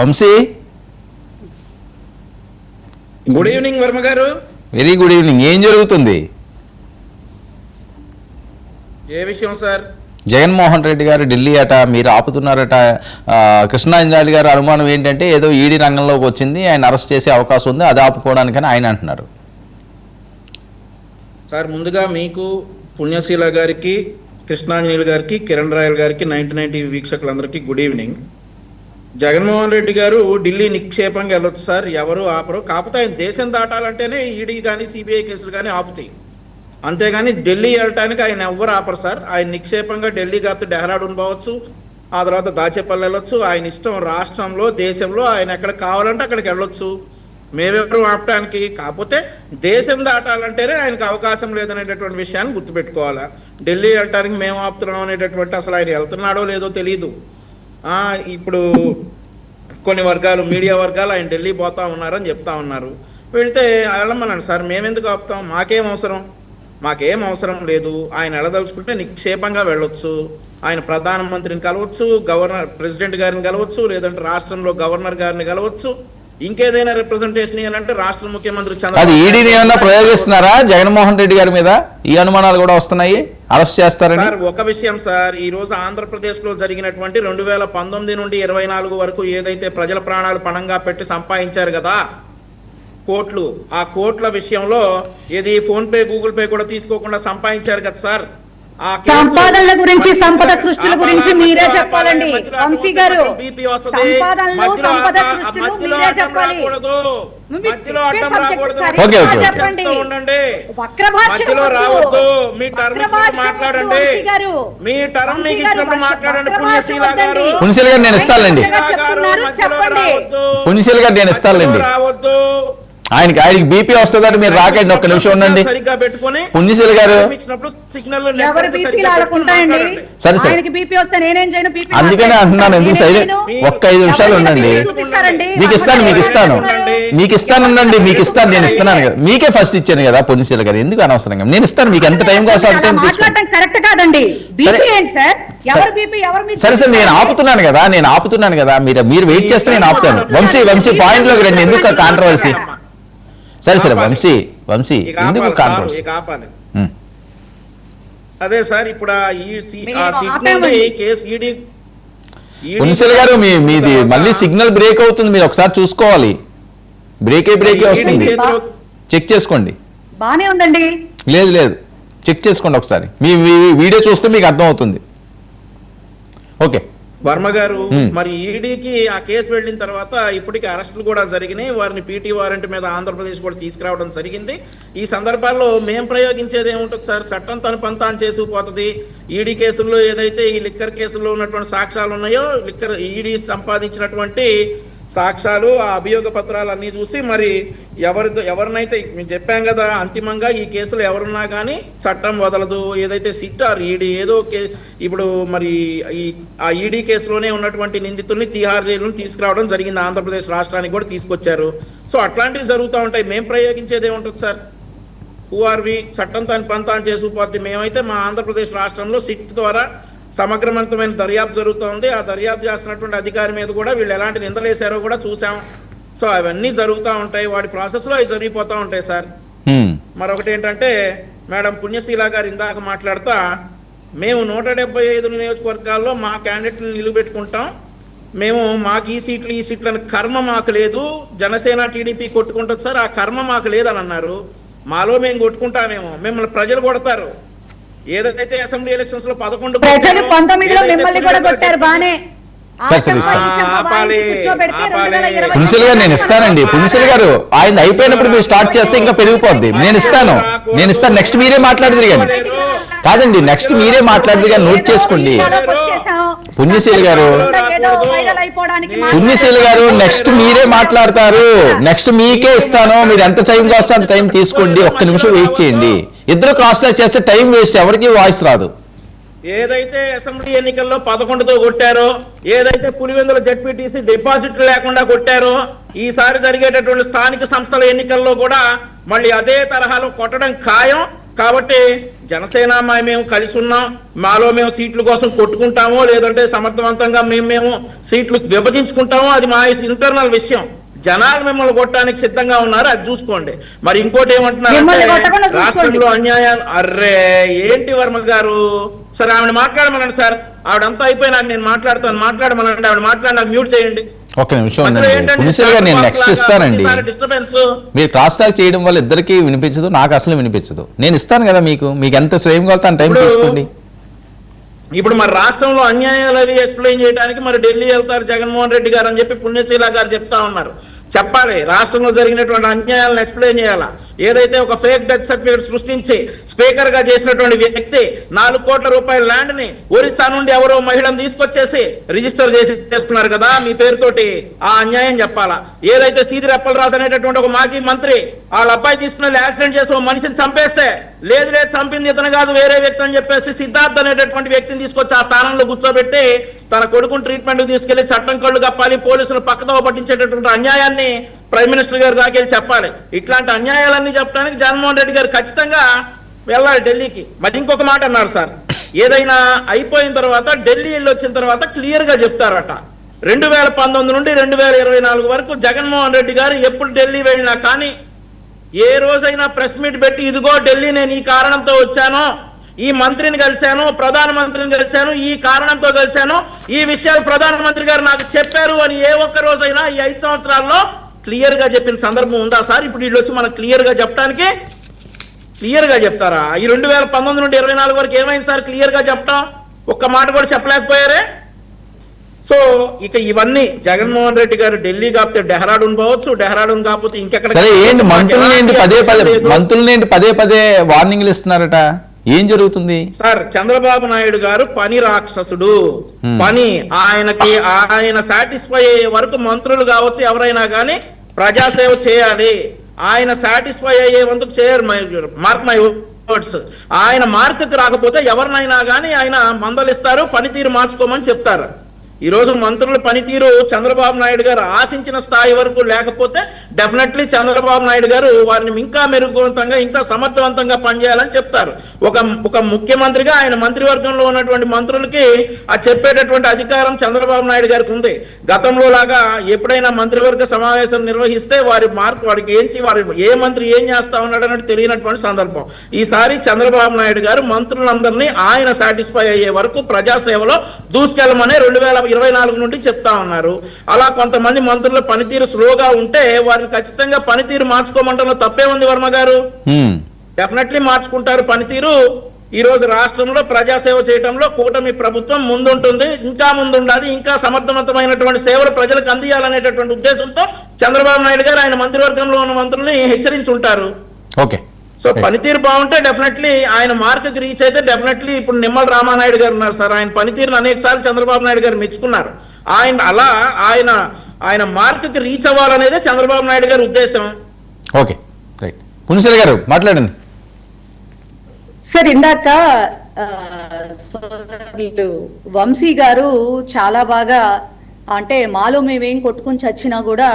Vamsi, good evening Varma గారు. Very good evening. ఏం జరుగుతుంది? ఏ విషయం సార్? జగన్మోహన్ రెడ్డి గారు ఢిల్లీ అట, మీరు ఆపుతున్నారట. కృష్ణాంజలి గారు అనుమానం ఏంటంటే ఏదో ఈడీ రంగంలోకి వచ్చింది, ఆయన అరెస్ట్ చేసే అవకాశం ఉంది, అది ఆపుకోవడానికని ఆయన అంటున్నారు. సార్ ముందుగా మీకు, పుణ్యశీల గారికి, కృష్ణాంజలి గారికి, కిరణ్ రాయల్ గారికి, 99 వీక్షకులందరికీ గుడ్ ఈవినింగ్. జగన్మోహన్ రెడ్డి గారు ఢిల్లీ నిక్షేపంగా వెళ్ళొచ్చు సార్, ఎవరు ఆపరు. కాకపోతే ఆయన దేశం దాటాలంటేనే ఈడీ కానీ సిబిఐ కేసులు కానీ ఆపుతాయి, అంతేగాని ఢిల్లీ వెళ్ళటానికి ఆయన ఎవ్వరు ఆపరు సార్. ఆయన నిక్షేపంగా ఢిల్లీ కాకపోతే డెహ్రాడూన్ పోవచ్చు, ఆ తర్వాత దాచేపల్లి వెళ్ళొచ్చు. ఆయన ఇష్టం, రాష్ట్రంలో దేశంలో ఆయన ఎక్కడ కావాలంటే అక్కడికి వెళ్ళొచ్చు, మేమెవరు ఆపటానికి. కాకపోతే దేశం దాటాలంటేనే ఆయనకు అవకాశం లేదనేటటువంటి విషయాన్ని గుర్తుపెట్టుకోవాలా. ఢిల్లీ వెళ్ళటానికి మేము ఆపుతున్నాం అనేటటువంటి, అసలు ఆయన వెళ్తున్నాడో లేదో తెలియదు. ఇప్పుడు కొన్ని వర్గాలు, మీడియా వర్గాలు ఆయన ఢిల్లీ పోతా ఉన్నారని చెప్తా ఉన్నారు. వెళ్తే వెళ్ళమనండి సార్, మేమెందుకు ఆపుతాం? మాకేం అవసరం లేదు. ఆయన వెళ్ళదలుచుకుంటే నిక్షేపంగా వెళ్ళొచ్చు. ఆయన ప్రధానమంత్రిని కలవచ్చు, ప్రెసిడెంట్ గారిని కలవచ్చు, లేదంటే రాష్ట్రంలో గవర్నర్ గారిని కలవచ్చు. ఇంకేదైనా రిప్రజెంటేషన్ ఇవ్వాలంటే రాష్ట్ర ముఖ్యమంత్రి ఈడీని ఏమన్నా ప్రయోగిస్తున్నారా జగన్మోహన్ రెడ్డి గారి మీద? ఈ అనుమానాలు కూడా వస్తున్నాయి, అరెస్ట్ చేస్తారని. సార్ ఒక విషయం సార్, ఈ రోజు ఆంధ్రప్రదేశ్ లో జరిగినటువంటి 2019 నుండి 24 వరకు ఏదైతే ప్రజల ప్రాణాలు పణంగా పెట్టి సంపాదించారు కదా కోట్లు, ఆ కోట్ల విషయంలో ఏది ఫోన్ పే, గూగుల్ పే కూడా తీసుకోకుండా సంపాదించారు కదా సార్. సంపాదనల గురించి, సంపద సృష్టిల గురించి మీరే చెప్పాలండి వంశీ గారు. సంపాదనలు, సంపద సృష్టిలు మీరే చెప్పాలి. చెప్పండి. వక్ర భాష రావద్దు. మీ టర్మ్ మాట్లాడండి, మీ టర్మ్ మీకు ఇచ్చినప్పుడు మాట్లాడండి. పుణ్యశీల గారు, పుణ్యశీల గారు నేను ఇస్తానండి. పుణ్యశీల గారు నేను ఇస్తానండి. రావద్దు. ఆయనకి బీపీ వస్తుందంటే మీరు రాకండి, ఒక్క నిమిషం ఉండండి. పుణ్యశీల గారు, సరే సరే, అందుకనే అంటున్నాను, ఎందుకు సైలెంట్? ఒక్క 5 నిమిషాలు ఉండండి. మీకు ఇస్తాను ఉండండి, మీకు ఇస్తాను, నేను ఇస్తున్నాను కదా, మీకే ఫస్ట్ ఇచ్చాను కదా పుణ్యశీల గారు, ఎందుకు అనవసరంగా? నేను ఇస్తాను, మీకు ఎంత టైం కోసం అంత సరే సరే, నేను ఆపుతున్నాను కదా, మీరు వెయిట్ చేస్తే నేను ఆపుతాను. వంశీ పాయింట్లోకి రండి, ఎందుకు కాంట్రవర్సీ? సరే వంశీ ఎందుకు కాంట్రవర్సీ? అదే సార్, ఇప్పుడు పుణ్యశీల గారు మీది మళ్ళీ సిగ్నల్ బ్రేక్ అవుతుంది, మీరు ఒకసారి చూసుకోవాలి. బ్రేకే వస్తుంది, చెక్ చేసుకోండి. బానే ఉందండి. లేదు చెక్ చేసుకోండి ఒకసారి, మీ వీడియో చూస్తే మీకు అర్థం అవుతుంది. ఓకే వర్మ గారు, మరి ఈడీకి ఆ కేసు వెళ్ళిన తర్వాత ఇప్పటికి అరెస్టులు కూడా జరిగినాయి. వారిని పీటీ వారెంట్ మీద ఆంధ్రప్రదేశ్ కూడా తీసుకురావడం జరిగింది. ఈ సందర్భాల్లో మేము ప్రయోగించేది ఏముంటుంది సార్? చట్టం తన పంతాన్ని చేసుకుపోతుంది. ఈడీ కేసుల్లో ఏదైతే ఈ లిక్కర్ కేసుల్లో ఉన్నటువంటి సాక్ష్యాలు ఉన్నాయో, ఈడీ సంపాదించినటువంటి సాక్ష్యాలు, ఆ అభియోగ పత్రాలు అన్ని చూసి మరి ఎవరినైతే మేము చెప్పాం కదా, అంతిమంగా ఈ కేసులు ఎవరున్నా కానీ చట్టం వదలదు. ఏదైతే సిట్ ఆర్ ఈడీ ఏదో ఇప్పుడు మరి ఆ ఈడీ కేసులోనే ఉన్నటువంటి నిందితుల్ని తిహార్ జైలును తీసుకురావడం జరిగింది. ఆంధ్రప్రదేశ్ రాష్ట్రానికి కూడా తీసుకొచ్చారు. సో అట్లాంటివి జరుగుతూ ఉంటాయి. మేము ప్రయోగించేది ఏముంటుంది సార్? హూఆర్వి చట్టం తన పంతాన్ని చేసుకుపోద్ది. మేమైతే మా ఆంధ్రప్రదేశ్ రాష్ట్రంలో సిట్ ద్వారా సమగ్రవంతమైన దర్యాప్తు జరుగుతోంది. ఆ దర్యాప్తు చేస్తున్నటువంటి అధికారి మీద కూడా వీళ్ళు ఎలాంటి నిందలేశారో కూడా చూసాం. సో అవన్నీ జరుగుతూ ఉంటాయి, వాడి ప్రాసెస్లో అవి జరిగిపోతూ ఉంటాయి సార్. మరొకటి ఏంటంటే, మేడం పుణ్యశీల గారు ఇందాక మాట్లాడుతా, మేము 175 నియోజకవర్గాల్లో మా క్యాండిడేట్ని నిలబెట్టుకుంటాం, మాకు ఈ సీట్లను కర్మ మాకు లేదు, జనసేన టీడీపీ కొట్టుకుంటుంది సార్, ఆ కర్మ మాకు లేదని అన్నారు. మాలో మేము కొట్టుకుంటామేమో, మిమ్మల్ని ప్రజలు కొడతారు. ఏదైతే అసెంబ్లీ ఎలక్షన్స్ లో 11 ప్రజలు 19లో మిమ్మల్ని కూడా కొట్టారు బానే. పుణ్యశీల గారు నేను ఇస్తానండి. పుణ్యశీల గారు ఆయన అయిపోయినప్పుడు మీరు స్టార్ట్ చేస్తే ఇంకా పెరిగిపోద్ది. నేను ఇస్తాను. నెక్స్ట్ మీరే మాట్లాడదు కానీ కాదండి, నెక్స్ట్ మీరే మాట్లాడదు కానీ నోట్ చేసుకోండి. పుణ్యశీల గారు నెక్స్ట్ మీరే మాట్లాడతారు. నెక్స్ట్ మీకే ఇస్తాను. మీరు ఎంత టైం కాస్తే అంత టైం తీసుకోండి. ఒక్క నిమిషం వెయిట్ చేయండి. ఇద్దరు క్రాస్ టాక్ చేస్తే టైం వేస్ట్, ఎవరికి వాయిస్ రాదు. ఏదైతే అసెంబ్లీ ఎన్నికల్లో 11తో కొట్టారో, ఏదైతే పులివెందుల జెడ్పీటీసీ డిపాజిట్లు లేకుండా కొట్టారో, ఈసారి జరిగేటటువంటి స్థానిక సంస్థల ఎన్నికల్లో కూడా మళ్ళీ అదే తరహాలో కొట్టడం ఖాయం. కాబట్టి జనసేన మేము కలిసి ఉన్నాం, మాలో మేము సీట్ల కోసం కొట్టుకుంటామో లేదంటే సమర్థవంతంగా మేము సీట్లు విభజించుకుంటామో అది మా ఇంటర్నల్ విషయం. జనాలు మిమ్మల్ని కొట్టడానికి సిద్ధంగా ఉన్నారు, అది చూసుకోండి. మరి ఇంకోటి ఏమంటున్నారు, రాష్ట్రంలో అన్యాయాలు. అర్రే ఏంటి వర్మ గారు, సరే ఆవిడ మాట్లాడమనండి సార్, ఆవిడంతా అయిపోయినాక నేను మాట్లాడమనండి, ఆవిడ మాట్లాడి నాకు మ్యూట్ చేయండి. ఒక నిమిషం నేను నెక్స్ట్ ఇస్తానండి. మీరు క్రాస్ టాక్ చేయడం వల్ల ఇద్దరికి వినిపించదు, నాకు అసలు వినిపించదు. నేను ఇస్తాను కదా మీకు ఎంత శ్రేయం కొలత టైం తీసుకోండి. ఇప్పుడు మరి రాష్ట్రంలో అన్యాయాలు అవి ఎక్స్ప్లెయిన్ చేయడానికి మరి ఢిల్లీ వెళ్తారు జగన్మోహన్ రెడ్డి గారు అని చెప్పి పుణ్యశీల గారు చెప్తా ఉన్నారు. చెప్పాలి, రాష్ట్రంలో జరిగినటువంటి అన్యాయాలను ఎక్స్ప్లెయిన్ చేయాలా. ఏదైతే ఒక ఫేక్ డెత్ సర్టిఫికేట్ సృష్టించి స్పీకర్ గా చేసినటువంటి వ్యక్తి 4 కోట్ల రూపాయల ల్యాండ్ ని ఒరిస్సా నుండి ఎవరో మహిళను తీసుకొచ్చేసి రిజిస్టర్ చేస్తున్నారు కదా మీ పేరుతోటి, ఆ అన్యాయం చెప్పాలా. ఏదైతే సీదిరి అప్పలరాజు అనేటటువంటి ఒక మాజీ మంత్రి వాళ్ళ అబ్బాయి తీసుకుని యాక్సిడెంట్ చేసి ఒక మనిషిని చంపేస్తే లేదు చంపింది ఇతను కాదు వేరే వ్యక్తి అని చెప్పేసి సిద్ధార్థ్ అనేటటువంటి వ్యక్తిని తీసుకొచ్చి ఆ స్థానంలో కూర్చోబెట్టి తన కొడుకుని ట్రీట్మెంట్ తీసుకెళ్లి చట్టం కళ్ళు కప్పాలి, పోలీసులు పక్కతో పట్టించేటటువంటి అన్యాయాన్ని ప్రైమ్ మినిస్టర్ గారు దాకెళ్ళి చెప్పాలి. ఇట్లాంటి అన్యాయాలన్నీ చెప్పడానికి జగన్మోహన్ రెడ్డి గారు ఖచ్చితంగా వెళ్ళాలి ఢిల్లీకి. మరి ఇంకొక మాట అన్నారు సార్, ఏదైనా అయిపోయిన తర్వాత ఢిల్లీ వెళ్ళి వచ్చిన తర్వాత క్లియర్ గా చెప్తారట. 2019 నుండి 2024 వరకు జగన్మోహన్ రెడ్డి గారు ఎప్పుడు ఢిల్లీ వెళ్ళినా కానీ ఏ రోజైనా ప్రెస్ మీట్ పెట్టి ఇదిగో ఢిల్లీ నేను ఈ కారణంతో వచ్చాను, ఈ మంత్రిని కలిశాను, ప్రధానమంత్రిని కలిశాను, ఈ కారణంతో కలిశాను, ఈ విషయాలు ప్రధానమంత్రి గారు నాకు చెప్పారు అని ఏ ఒక్క రోజైనా ఈ 5 సంవత్సరాల్లో క్లియర్ గా చెప్పిన సందర్భం ఉందా సార్? ఇప్పుడు వీళ్ళు వచ్చి మనకు క్లియర్ గా చెప్పడానికి క్లియర్ గా చెప్తారా? ఈ 2019 నుండి 24 వరకు ఏమైంది సార్ క్లియర్ గా చెప్పడం? ఒక్క మాట కూడా చెప్పలేకపోయారే. సో ఇక ఇవన్నీ జగన్మోహన్ రెడ్డి గారు ఢిల్లీ కాకపోతే డెహ్రాడూన్ పోవచ్చు, డెహ్రాడూన్ కాకపోతే ఇంకెక్కడ. మంత్రులు పదే పదే వార్నింగ్లు ఇస్తున్నారట, ఏం జరుగుతుంది సార్? చంద్రబాబు నాయుడు గారు పని రాక్షసుడు. పని ఆయన సాటిస్ఫై అయ్యే వరకు మంత్రులు కావచ్చు ఎవరైనా కానీ ప్రజాసేవ చేయాలి. ఆయన సాటిస్ఫై అయ్యే వంతుకు చేయరు. మార్క్ మై వర్డ్స్, ఆయన మార్కుకి రాకపోతే ఎవరినైనా కానీ ఆయన మందలిస్తారు, పనితీరు మార్చుకోమని చెప్తారు. ఈ రోజు మంత్రుల పనితీరు చంద్రబాబు నాయుడు గారు ఆశించిన స్థాయి వరకు లేకపోతే డెఫినెట్లీ చంద్రబాబు నాయుడు గారు వారిని ఇంకా మెరుగువంతంగా ఇంకా సమర్థవంతంగా పనిచేయాలని చెప్తారు. ఒక ముఖ్యమంత్రిగా ఆయన మంత్రివర్గంలో ఉన్నటువంటి మంత్రులకి ఆ చెప్పేటటువంటి అధికారం చంద్రబాబు నాయుడు గారికి ఉంది. గతంలో లాగా ఎప్పుడైనా మంత్రివర్గ సమావేశం నిర్వహిస్తే వాడికి ఏ మంత్రి ఏం చేస్తా ఉన్నాడు అన్నట్టు తెలియనటువంటి సందర్భం. ఈసారి చంద్రబాబు నాయుడు గారు మంత్రులందరినీ ఆయన సాటిస్ఫై అయ్యే వరకు ప్రజాసేవలో దూసుకెళ్ళమని 2024 నుండి చెప్తా ఉన్నారు. అలా కొంతమంది మంత్రుల పనితీరు స్లోగా ఉంటే వారిని ఖచ్చితంగా పనితీరు మార్చుకోమంటారు. తప్పే ఉంది వర్మ గారు? డెఫినెట్లీ మార్చుకుంటారు పనితీరు. ఈ రోజు రాష్ట్రంలో ప్రజాసేవ చేయడంలో కూటమి ప్రభుత్వం ముందుంటుంది, ఇంకా ముందుండాలి, ఇంకా సమర్థవంతమైనటువంటి సేవలు ప్రజలకు అందియాలనేటటువంటి ఉద్దేశంతో చంద్రబాబు నాయుడు గారు ఆయన మంత్రివర్గంలో ఉన్న మంత్రుల్ని హెచ్చరించుంటారు. ఓకే, సో పనితీరు బాగుంటే డెఫినెట్లీ ఆయన మార్కుకి రీచ్ అయితే డెఫినెట్లీ ఇప్పుడు నిమ్మల రామానాయుడు గారు ఉన్నారు సార్, ఆయన పనితీరును అనేక సార్లు చంద్రబాబు నాయుడు గారు మెచ్చుకున్నారు. ఆయన మార్కుకి రీచ్ అవ్వాలనేదే చంద్రబాబు నాయుడు గారి ఉద్దేశం. Okay, right. పునిశెల గారు మాట్లాడండి సార్. ఇందాక వంశీ గారు చాలా బాగా, అంటే మాలో మేమేం కొట్టుకుని చచ్చినా కూడా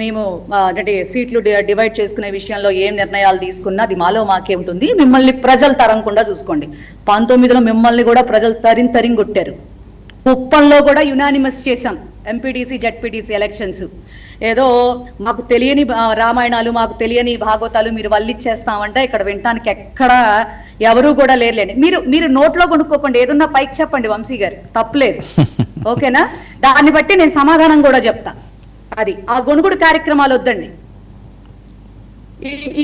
మేము అంటే సీట్లు డివైడ్ చేసుకునే విషయంలో ఏం నిర్ణయాలు తీసుకున్నా అది మాలో మాకే ఉంటుంది, మిమ్మల్ని ప్రజలు తరంకుండా చూసుకోండి. 19లో మిమ్మల్ని కూడా ప్రజలు తరిం కొట్టారు. కుప్పంలో కూడా యునానిమస్ చేశాం ఎంపీటీసీ జడ్పీటీసీ ఎలక్షన్స్. ఏదో మాకు తెలియని రామాయణాలు మాకు తెలియని భాగవతాలు మీరు వల్లిచ్చేస్తామంటే ఇక్కడ వినటానికి ఎక్కడ ఎవరూ కూడా లేరులేండి. మీరు నోట్లో కొనుక్కోపండి, ఏదన్నా పైకి చెప్పండి వంశీ గారు, తప్పలేదు. ఓకేనా? దాన్ని బట్టి నేను సమాధానం కూడా చెప్తా. అది ఆ గొనుగుడు కార్యక్రమాలు వద్దండి.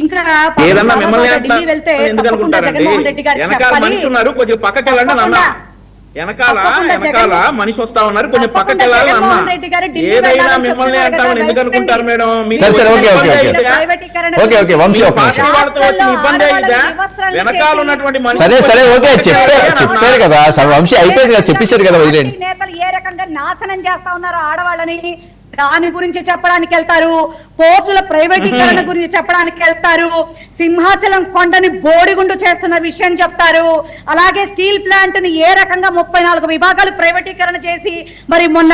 ఇంకా ఢిల్లీ వెళ్తే జగన్మోహన్ రెడ్డి గారు వెనకాల మనిషి వస్తా ఉన్నారు, కొంచెం పక్కకి వెళ్ళాలి అన్న. ఏదైనా మిమ్మల్ని అంటామని ఎందుకు అనుకుంటారు మేడం? వెనకాల ఉన్నటువంటి చెప్పారు కదా వంశీ, అయిపోయింది కదా, చెప్పేశారు కదా. నేతలు ఏ రకంగా నాశనం చేస్తా ఉన్నారు ఆడవాళ్ళని, దాని గురించి చెప్పడానికి వెళ్తారు, పోర్టుల ప్రైవేటీకరణ గురించి చెప్పడానికి వెళ్తారు, సింహాచలం కొండని బోడిగుండు చేస్తున్న విషయం చెప్తారు, అలాగే స్టీల్ ప్లాంట్ ని ఏ రకంగా 34 విభాగాలు ప్రైవేటీకరణ చేసి మరి మొన్న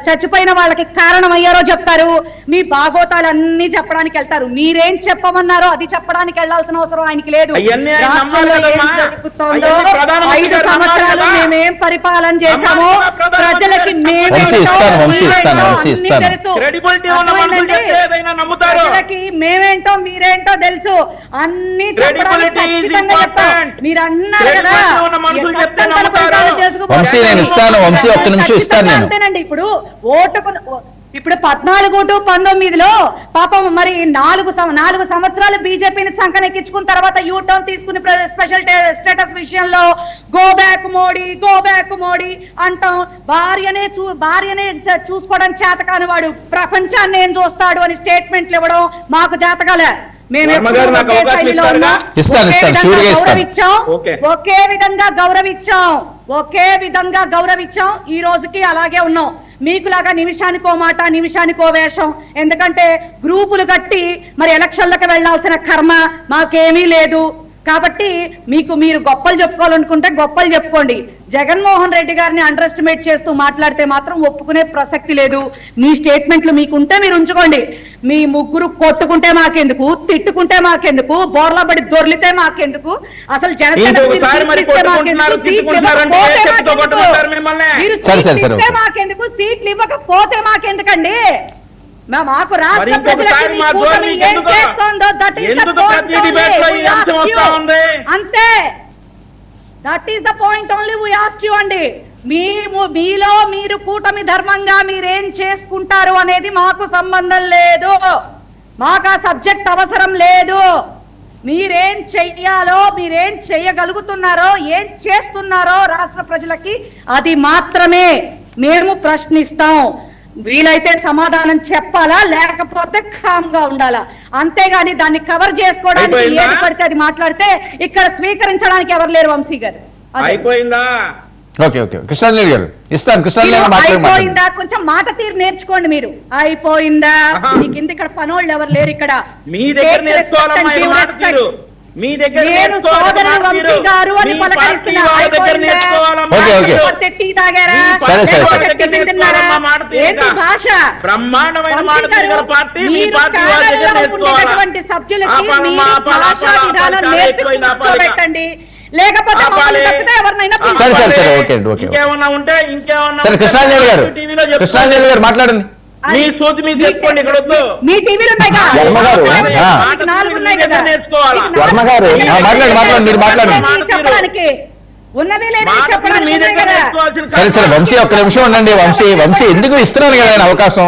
చచ్చిపోయిన వాళ్ళకి కారణమయ్యారో చెప్తారు. మీ బాగోతాలన్నీ చెప్పడానికి వెళ్తారు. మీరేం చెప్పమన్నారో అది చెప్పడానికి వెళ్లాల్సిన అవసరం ఆయనకి లేదు. రాష్ట్రంలో ఏం జరుగుతుందో 5 సంవత్సరాలు మేమేం పరిపాలన చేశామో ప్రజలకి ప్రజలకి మేమేంటో మీరేంటో తెలుసు. అన్ని చెప్పడానికి ఖచ్చితంగా చెప్తాం. మీరు అన్నారు కదా అంతేనండి. ఇప్పుడు ఓటుకు ఇప్పుడు 14 to 19లో పాపం మరి 4 సంవత్సరాలు బీజేపీని సంకనెక్కించుకున్న తర్వాత యూటర్న్ తీసుకుని స్పెషల్ స్టేటస్ విషయంలో గో బ్యాక్ మోడీ అంటాం. భార్యనే చూసుకోవడం చేత కాని వాడు ప్రపంచాన్ని ఏం చూస్తాడు అని స్టేట్మెంట్లు ఇవ్వడం మాకు చేతకాలే. మేము ఒకే విధంగా గౌరవించాం. ఈ రోజుకి అలాగే ఉన్నాం. మీకులాగా నిమిషానికో మాట నిమిషానికో వేషం, ఎందుకంటే గ్రూపులు కట్టి మరి ఎలక్షన్లకు వెళ్లాల్సిన కర్మ మాకేమీ లేదు. కాబట్టి మీరు గొప్పలు చెప్పుకోవాలనుకుంటే గొప్పలు చెప్పుకోండి. జగన్మోహన్ రెడ్డి గారిని అండర్ ఎస్టిమేట్ చేస్తూ మాట్లాడితే మాత్రం ఒప్పుకునే ప్రసక్తి లేదు. మీ స్టేట్మెంట్లు మీకుంటే మీరు ఉంచుకోండి. మీ ముగ్గురు కొట్టుకుంటే మాకెందుకు, తిట్టుకుంటే మాకెందుకు, బోర్లబడి దొర్లితే మాకెందుకు, అసలు జనసేన మాకెందుకు, సీట్లు ఇవ్వకపోతే మాకెందుకండి. మాకు రాష్ట్ర ప్రజలకి ఏం చేస్తుందో అంతే. That is the point only we ask you అండి. మీలో మీరు కూటమి ధర్మంగా మీరేం చేసుకుంటారు అనేది మాకు సంబంధం లేదు. మాకు ఆ సబ్జెక్ట్ అవసరం లేదు. మీరేం చెయ్యాలో, మీరేం చెయ్యగలుగుతున్నారో, ఏం చేస్తున్నారో రాష్ట్ర ప్రజలకి అది మాత్రమే మేము ప్రశ్నిస్తాం. వీలైతే సమాధానం చెప్పాలా, లేకపోతే కామ్గా ఉండాలా. అంతేగాని దాన్ని కవర్ చేసుకోవడానికి ఏది పడితే అది మాట్లాడితే ఇక్కడ స్వీకరించడానికి ఎవరు లేరు. వంశీ గారు అయిపోయిందా? కృష్ణారెడ్డి గారు ఇస్తాను. అయిపోయిందా? కొంచెం మాట తీరు నేర్చుకోండి. మీరు అయిపోయిందా? మీకు ఇంత ఇక్కడ పనోళ్ళు ఎవరు లేరు. ఇక్కడ మీ దగ్గర నేను సోదరుడు వంశీ గారు అని పలకరిస్తున్నా. టీ తాగారా? ఏంటి భాష? ఉండేటువంటి సభ్యులకి భాషా విధానం నేర్పించబెట్టండి. లేకపోతే ఎవరినైనా కృష్ణారెడ్డి గారు మాట్లాడండి. మీ సోతి మీ చెప్పుకోండి. ఇక్కడ వద్దు. మీ టీవీలో చెప్పడానికి ఉన్నవే లేదు. సరే వంశీ ఒక్క నిమిషం ఉండండి. వంశీ ఎందుకు ఇస్తున్నారు కదా అవకాశం?